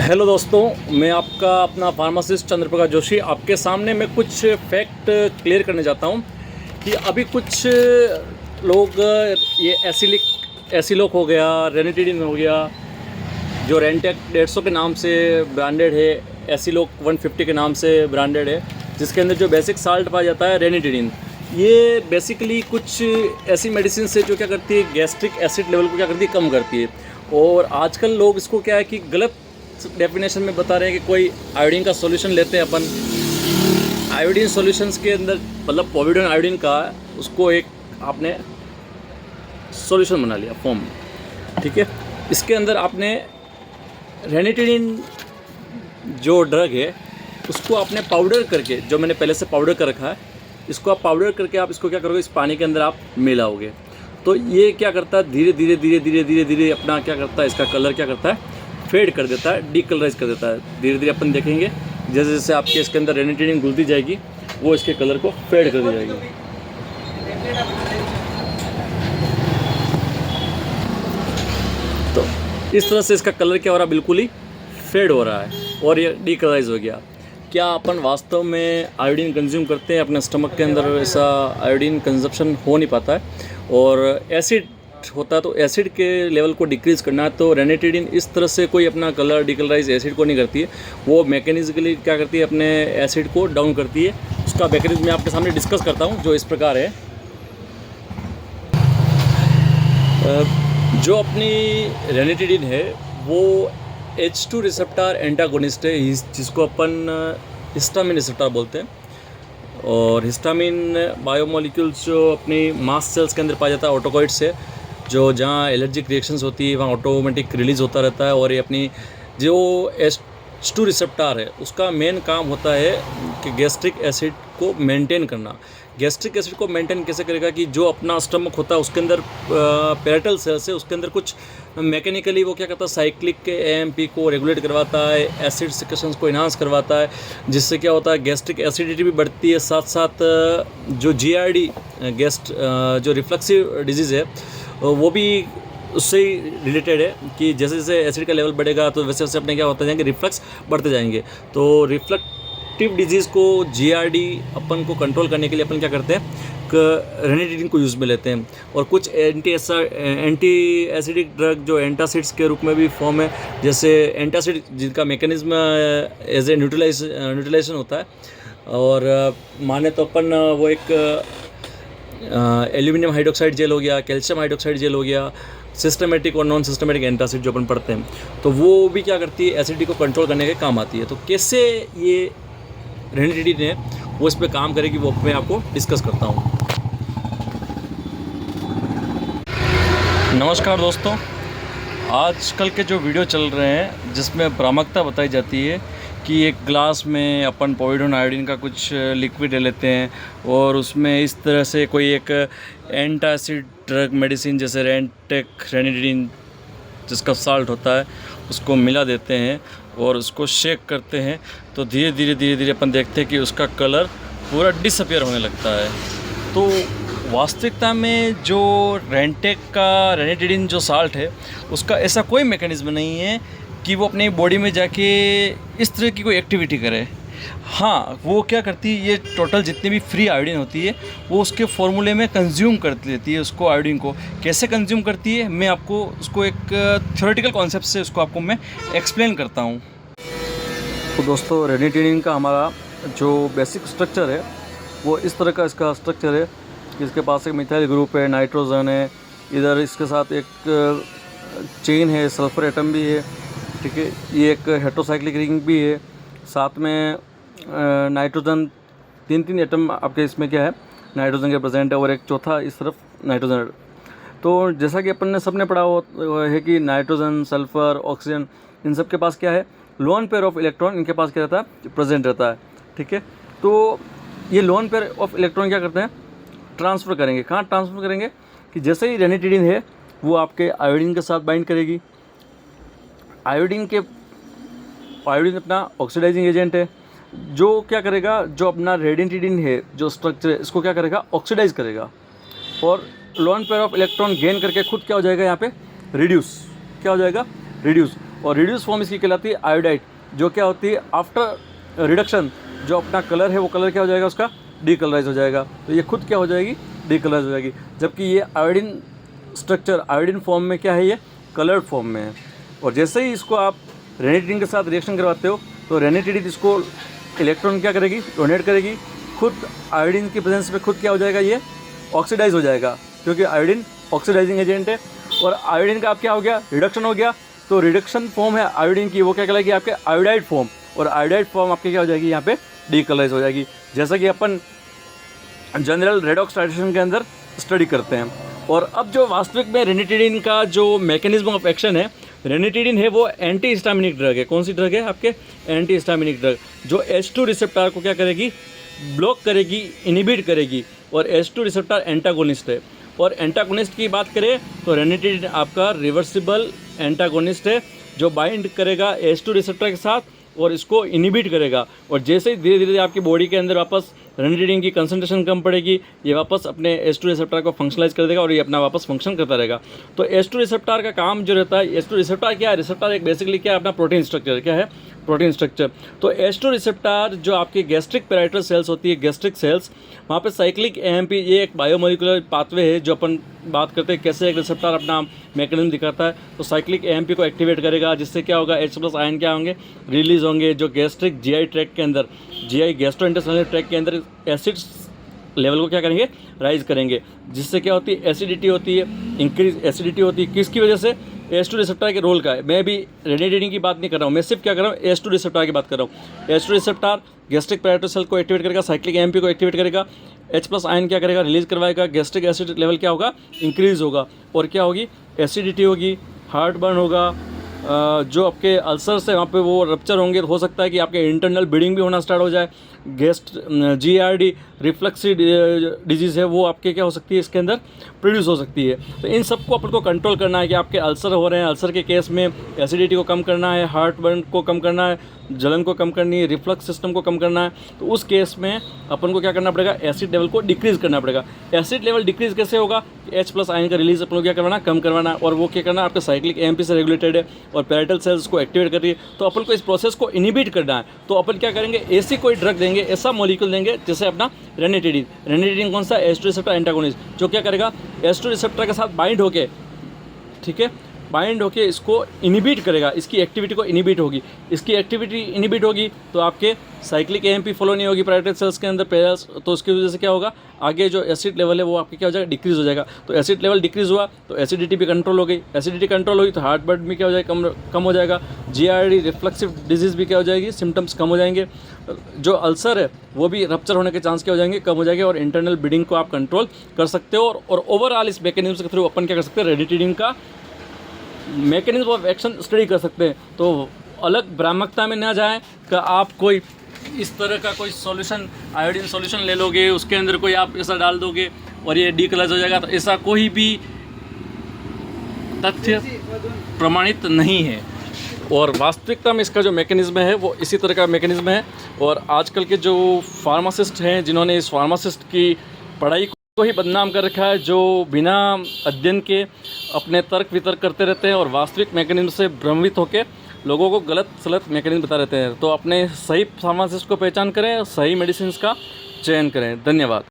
Hello दोस्तों, मैं आपका अपना फार्मासिस्ट चंद्रप्रकाश जोशी आपके सामने मैं कुछ फैक्ट क्लियर करने जाता हूं कि अभी कुछ लोग ये एसिलोक हो गया, रेनिटिडिन हो गया, जो रेंटेक 150 के नाम से ब्रांडेड है, एसिलोक 150 के नाम से ब्रांडेड है, जिसके अंदर जो बेसिक साल्ट पाया जाता है रेनिटिडिन। ये बेसिकली कुछ ऐसी मेडिसिन है जो क्या करती है, गैस्ट्रिक एसिड लेवल को क्या करती है, कम करती है। और आजकल लोग इसको क्या है कि गलत डेफिनेशन में बता रहे हैं कि कोई आयोडीन का सॉल्यूशन लेते हैं अपन। आयोडीन सॉल्यूशंस के अंदर मतलब पोविडोन आयोडीन का उसको एक आपने सॉल्यूशन बना लिया फॉर्म में, ठीक है। इसके अंदर आपने रेनिटिडिन जो ड्रग है उसको आपने पाउडर करके, जो मैंने पहले से पाउडर कर रखा है, इसको आप पाउडर करके आप इसको क्या करोगे, इस पानी के अंदर आप मिलाओगे। तो ये क्या करता है, धीरे धीरे धीरे धीरे धीरे धीरे अपना क्या करता है, इसका कलर क्या करता है, फेड कर देता है, डीकलराइज कर देता है। धीरे धीरे अपन देखेंगे जैसे जैसे आपके इसके अंदर रेनिटिडिन घुलती जाएगी वो इसके कलर को फेड कर दी जाएगी। तो इस तरह से इसका कलर क्या हो रहा है, बिल्कुल ही फेड हो रहा है और ये डीकलराइज हो गया। क्या अपन वास्तव में आयोडीन कंज्यूम करते हैं अपने स्टमक के अंदर? ऐसा आयोडीन कंजप्शन हो नहीं पाता है। और एसिड होता है तो एसिड के लेवल को डिक्रीज करना है, तो रेनिटिडिन इस तरह से कोई अपना कलर डिकलराइज एसिड को नहीं करती है। वो मैकेनिज्मली क्या करती है, अपने एसिड को डाउन करती है। उसका मैकेनिज्म मैं आपके सामने डिस्कस करता हूँ, जो इस प्रकार है। जो अपनी रेनिटिडिन है वो H2 रिसेप्टर एंटागोनिस्ट है, जिसको अपन हिस्टामिन रिसेप्टर बोलते हैं। और हिस्टामिन बायोमोलिक्यूल्स जो अपनी मास्ट सेल्स के अंदर पाया जाता है, ऑटोकॉइड्स है, जो जहाँ एलर्जिक रिएक्शंस होती है वहाँ ऑटोमेटिक रिलीज होता रहता है। और ये अपनी जो H2 रिसेप्टर है उसका मेन काम होता है कि गैस्ट्रिक एसिड को मेंटेन करना। गैस्ट्रिक एसिड को मेंटेन कैसे करेगा कि जो अपना स्टमक होता है उसके अंदर पेराइटल सेल्स है, उसके अंदर कुछ मैकेनिकली वो क्या करता है, साइक्लिक के AMP को रेगुलेट करवाता है, एसिड सिक्रेशंस को इन्हांस करवाता है, जिससे क्या होता है, गैस्ट्रिक एसिडिटी भी बढ़ती है। साथ साथ जो GIRD जो रिफ्लक्सिव डिजीज़ है वो भी उससे ही रिलेटेड है कि जैसे जैसे एसिड का लेवल बढ़ेगा तो वैसे वैसे अपने क्या होता जाएंगे, रिफ्लक्स बढ़ते जाएंगे। तो रिफ्लेक्टिव डिजीज़ को GIRD अपन को कंट्रोल करने के लिए अपन क्या करते हैं, रेनिटिडिन को यूज़ में लेते हैं। और कुछ एंटी एसिडिक ड्रग जो एंटासिड्स के रूप में भी फॉर्म है, जैसे एंटासिड जिनका मैकेनिज्म एज ए न्यूट्रलाइजेशन होता है। और माने तो अपन वो एक एल्यूमिनियम हाइड्रोक्साइड जेल हो गया, कैल्शियम हाइड्रोक्साइड जेल हो गया, सिस्टमेटिक और नॉन सिस्टमेटिक एंटासिड जो अपन पढ़ते हैं, तो वो भी क्या करती है, एसिडिटी को कंट्रोल करने के काम आती है। तो कैसे ये रेनिटिडिन है वो इस पर काम करेगी वो मैं आपको डिस्कस करता हूँ। नमस्कार दोस्तों, आजकल के जो वीडियो चल रहे हैं जिसमें भ्रामकता बताई जाती है कि एक ग्लास में अपन पोविडोन आयोडीन का कुछ लिक्विड ले लेते हैं और उसमें इस तरह से कोई एक एंटासिड ड्रग मेडिसिन जैसे रेनिटिडिन जिसका साल्ट होता है उसको मिला देते हैं और उसको शेक करते हैं, तो धीरे धीरे धीरे धीरे अपन देखते हैं कि उसका कलर पूरा डिसअपियर होने लगता है। तो वास्तविकता में जो रेंटेक का रेनिटिडिन जो साल्ट है उसका ऐसा कोई मैकेनिज्म नहीं है कि वो अपनी बॉडी में जाके इस तरह की कोई एक्टिविटी करे। हाँ, वो क्या करती है, ये टोटल जितनी भी फ्री आयोडीन होती है वो उसके फॉर्मूले में कंज्यूम कर लेती है उसको, आयोडीन को। कैसे कंज्यूम करती है मैं आपको उसको एक थ्योरेटिकल कॉन्सेप्ट से उसको आपको मैं एक्सप्लेन करता हूँ। तो दोस्तों, रेनिटिडिन का हमारा जो बेसिक स्ट्रक्चर है वो इस तरह का इसका स्ट्रक्चर है कि इसके पास एक मिथाइल ग्रुप है, नाइट्रोजन है, इधर इसके साथ एक चेन है, सल्फर एटम भी है, ठीक है। ये एक हेट्रोसाइक्लिक रिंग भी है, साथ में नाइट्रोजन तीन एटम आपके इसमें क्या है, नाइट्रोजन के प्रेजेंट है, और एक चौथा इस तरफ नाइट्रोजन। तो जैसा कि अपन ने सबने पढ़ा हुआ है कि नाइट्रोजन, सल्फर, ऑक्सीजन, इन सब के पास क्या है, लोन पेयर ऑफ इलेक्ट्रॉन इनके पास क्या रहता है, प्रेजेंट रहता है, ठीक है। तो ये लोन पेयर ऑफ इलेक्ट्रॉन क्या करते हैं, ट्रांसफ़र करेंगे। कहाँ ट्रांसफ़र करेंगे कि जैसे ही रेनिटिडिन है वो आपके आयोडीन के साथ बाइंड करेगी। आयोडीन अपना ऑक्सीडाइजिंग एजेंट है, जो क्या करेगा, जो अपना रेनिटिडिन है जो स्ट्रक्चर है इसको क्या करेगा, ऑक्सीडाइज करेगा और lone pair of electron gain करके खुद क्या हो जाएगा, यहाँ पे रिड्यूस। क्या हो जाएगा, रिड्यूस। और रिड्यूस फॉर्म इसकी कहलाती है आयोडाइड, जो क्या होती है आफ्टर रिडक्शन जो अपना कलर है वो कलर क्या हो जाएगा उसका डीकलराइज हो जाएगा। तो ये खुद क्या हो जाएगी डीकलराइज हो जाएगी। जबकि ये आयोडीन स्ट्रक्चर आयोडीन फॉर्म में क्या है, ये कलर्ड फॉर्म में है। और जैसे ही इसको आप रेनिटिडिन के साथ रिएक्शन करवाते हो तो रेनिटिडिन इसको इलेक्ट्रॉन क्या करेगी, डोनेट करेगी, खुद आयोडीन की प्रेजेंस में खुद क्या हो जाएगा, ये ऑक्सीडाइज हो जाएगा, क्योंकि आयोडीन ऑक्सीडाइजिंग एजेंट है। और आयोडीन का आप क्या हो गया, रिडक्शन हो गया। तो रिडक्शन फॉर्म है आयोडीन की, वो क्या कहलाएगी आपके आयोडाइड फॉर्म, और आयोडाइड फॉर्म आपके क्या हो जाएगी यहाँ पे डीकलराइज हो जाएगी, जैसा कि अपन जनरल रेडॉक्स टाइट्रेशन के अंदर स्टडी करते हैं। और अब जो वास्तविक में रेनिटिडिन का जो मैकेनिज्म ऑफ एक्शन है, रेनिटिडिन है वो एंटी हिस्टामिनिक ड्रग है। कौन सी ड्रग है आपके, एंटी हिस्टामिनिक ड्रग, जो H2 रिसेप्टर को क्या करेगी, ब्लॉक करेगी, इनिबिट करेगी। और H2 रिसेप्टर एंटागोनिस्ट है। और एंटागोनिस्ट की बात करें तो रेनिटिडिन आपका रिवर्सिबल एंटागोनिस्ट है, जो बाइंड करेगा H2 रिसेप्टर के साथ और इसको इनिबिट करेगा। और जैसे ही धीरे धीरे आपकी बॉडी के अंदर वापस रेनिटिडिन की कंसंट्रेशन कम पड़ेगी, ये वापस अपने H2 रिसेप्टर को फंक्शनलाइज कर देगा और ये अपना वापस फंक्शन करता रहेगा। तो H2 रिसेप्टर का काम जो रहता है, H2 रिसेप्टर क्या है, रिसेप्टर एक बेसिकली क्या है, अपना प्रोटीन स्ट्रक्चर क्या है, प्रोटीन स्ट्रक्चर। तो H2 रिसेप्टर जो आपकी गैस्ट्रिक पैराइटल सेल्स होती है, गैस्ट्रिक सेल्स, वहाँ पे साइक्लिक AMP ये एक बायोमोलिकुलर पाथवे है, जो अपन बात करते हैं कैसे एक रिसेप्टर अपना मैकेनिज्म दिखाता है। तो साइक्लिक AMP को एक्टिवेट करेगा, जिससे क्या होगा, H+ आयन क्या होंगे, रिलीज होंगे, जो गैस्ट्रिक GI ट्रैक्ट के अंदर, GI गैस्ट्रोइंटेस्टाइनल ट्रैक्ट के अंदर एसिड्स लेवल को क्या करेंगे, राइज करेंगे, जिससे क्या होती है, एसिडिटी होती है, इंक्रीज एसिडिटी होती है। किसकी वजह से, H2 रिसेप्टर के रोल का है। मैं भी रेनिटिडिन की बात नहीं कर रहा हूँ, मैं सिर्फ क्या कर रहा हूँ, H2 रिसेप्टर की बात कर रहा हूँ। H2 receptor gastric parietal cell को एक्टिवेट करेगा, साइक्लिक AMP को एक्टिवेट करेगा, H+ आयन क्या करेगा, रिलीज करवाएगा, गैस्ट्रिक एसिड लेवल क्या होगा, इंक्रीज होगा, और क्या होगी, एसिडिटी होगी, हार्ट बर्न होगा, जो आपके अल्सर्स है वहाँ पे वो रप्चर होंगे। हो सकता है कि आपके इंटरनल ब्लीडिंग भी होना स्टार्ट हो जाए। GERD रिफ्लक्स डिजीज़ है वो आपके क्या हो सकती है, इसके अंदर प्रोड्यूस हो सकती है। तो इन सबको अपन को कंट्रोल करना है कि आपके अल्सर हो रहे हैं, अल्सर के केस में एसिडिटी को कम करना है, हार्ट बर्न को कम करना है, जलन को कम करनी है, रिफ्लक्स सिस्टम को कम करना है। तो उस केस में अपन को क्या करना पड़ेगा, एसिड लेवल को डिक्रीज़ करना पड़ेगा। एसिड लेवल डिक्रीज़ कैसे होगा, H+ आयन का रिलीज अपन को क्या करवाना, कम करवाना, और वो क्या करना, आपके साइक्लिक AMP से रेगुलेटेड है और पैराइटल सेल्स को एक्टिवेट कर रही है। तो अपन को इस प्रोसेस को इनिबिट करना है। तो अपन क्या करेंगे, ऐसी कोई ड्रग देंगे, ऐसा मॉलिक्यूल देंगे, जैसे अपना रेनिटिडिन। रेनिटिडिन कौन सा, H2 रिसेप्टर एंटागोनिस्ट, जो क्या करेगा, H2 रिसेप्टर के साथ बाइंड होके, ठीक है, बाइंड होके इसको इनिबिट करेगा, इसकी एक्टिविटी को इनिबिट होगी। इसकी एक्टिविटी इनिबिट होगी तो आपके साइक्लिक AMP फॉलो नहीं होगी पैराइटल सेल्स के अंदर, तो उसकी वजह से क्या होगा, आगे जो एसिड लेवल है वो आपके क्या हो जाएगा, डिक्रीज़ हो जाएगा। तो एसिड लेवल डिक्रीज़ हुआ तो एसिडिटी भी कंट्रोल हो गई, एसिडिटी कंट्रोल हुई तो हार्ट बर्न भी क्या हो जाएगा, कम हो जाएगा। GERD रिफ्लक्सिव डिजीज़ भी क्या हो जाएगी, सिम्टम्स कम हो जाएंगे। जो अल्सर है वो भी रप्चर होने के चांस क्या हो जाएंगे, कम हो जाएंगे, और इंटरनल ब्लीडिंग को आप कंट्रोल कर सकते हो। और ओवरऑल इस मैकेनिज्म के थ्रू अपन क्या कर सकते हैं, रेनिटिडिन का मैकेनिज्म ऑफ एक्शन स्टडी कर सकते हैं। तो अलग भ्रामकता में ना जाएं कि आप कोई इस तरह का कोई सॉल्यूशन, आयोडीन सॉल्यूशन ले लोगे, उसके अंदर कोई आप ऐसा डाल दोगे और ये डीकलराइज हो जाएगा। तो ऐसा कोई भी तथ्य प्रमाणित नहीं है। और वास्तविकता में इसका जो मैकेनिज्म है वो इसी तरह का मैकेनिज्म है। और आजकल के जो फार्मासिस्ट हैं, जिन्होंने इस फार्मासिस्ट की पढ़ाई को ही बदनाम कर रखा है, जो बिना अध्ययन के अपने तर्क वितर्क करते रहते हैं और वास्तविक मैकेनिज्म से भ्रमित होकर लोगों को गलत सलत मैकेनिज्म बता रहते हैं। तो अपने सही फार्मासिस्ट को पहचान करें, सही मेडिसिन का चयन करें। धन्यवाद।